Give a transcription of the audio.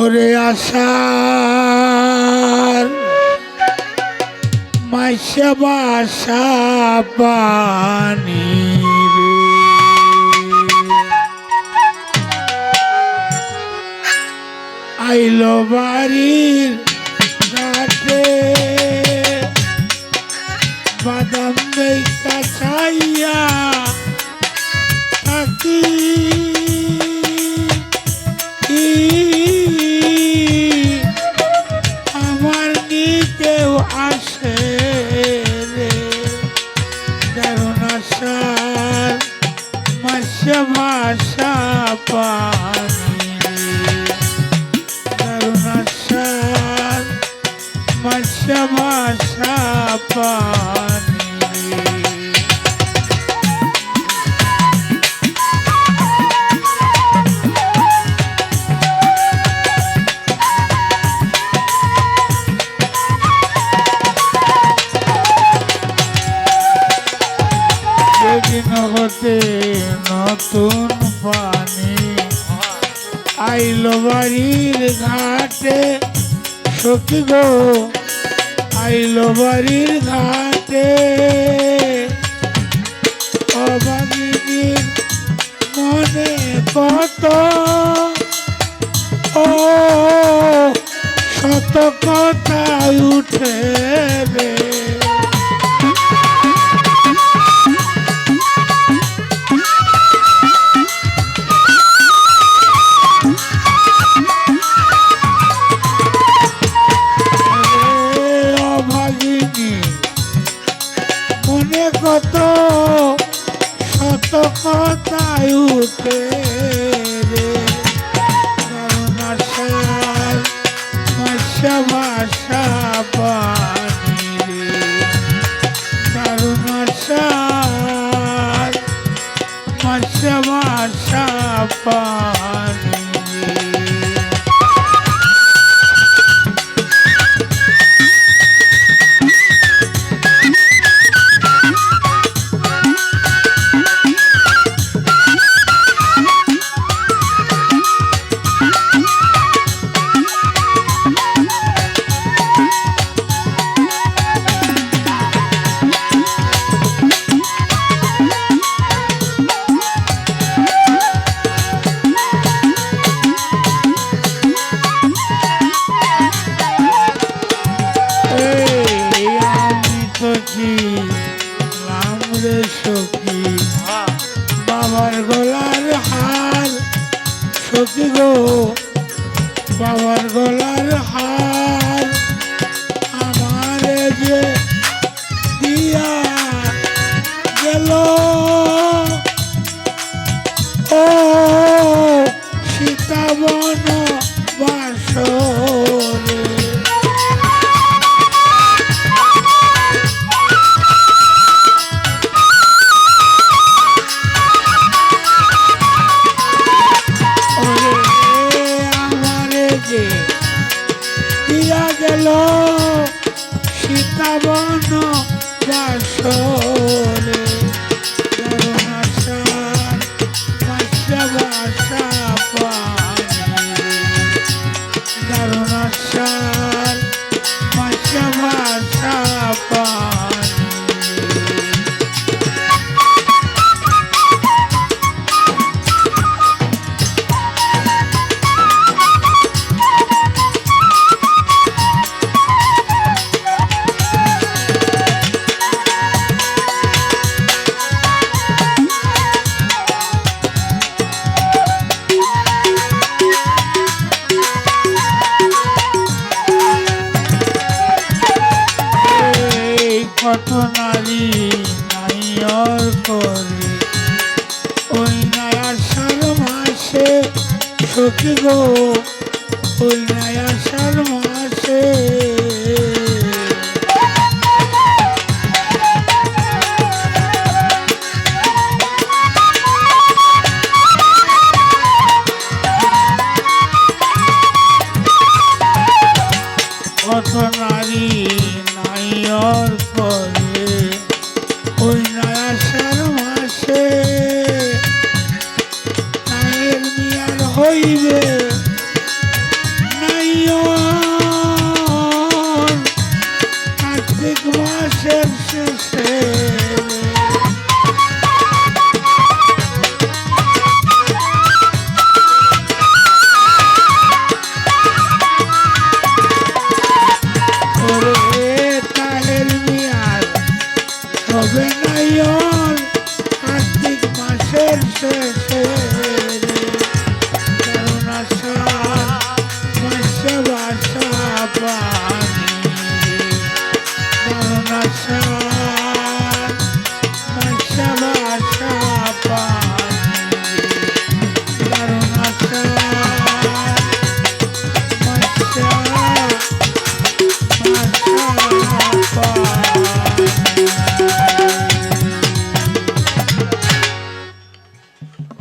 ওরে আশার মাইশা বাসা পানি আইলো বাড়ির ঘাটে বাদাম দেখা চাইয়া থাকি আমার নিতেও আসে রে দারুণ আশার মাসা ভাষা পানি দারুণ আশার মাসা ভাষা পানি সেদিন হতে নতুন পানি আইলো বাড়ির ঘাটে সখী গো আইলো বাড়ির ঘাটে অভাগিনীর মনে কত ও শত কথায় উঠে রে কত শত কথায় উঠে রে কারণ আশার মাসা ভাষা পানি রে কারণ আশার মাসা ভাষা পানি সখী বাবার গলার হার সখী গো বাবার গলার হার আমারে যে দিয়া গেল ও সীতাবন বাসরে দিয়া গেল সীতাবন বাসরে দারুণ আশার মাসা ভাষা পানি দারুণ আশার মাসা ভাষা পানি কত নারী নাইয়র করে ওই আষাঢ় মাসে সখী গো ওই আষাঢ় মাসে কত নারী নাইয়র করে ওই আষাঢ় মাসে নায়ের মিয়ার হইবে হবে নাই ওর কার্তিক মাসের শেষে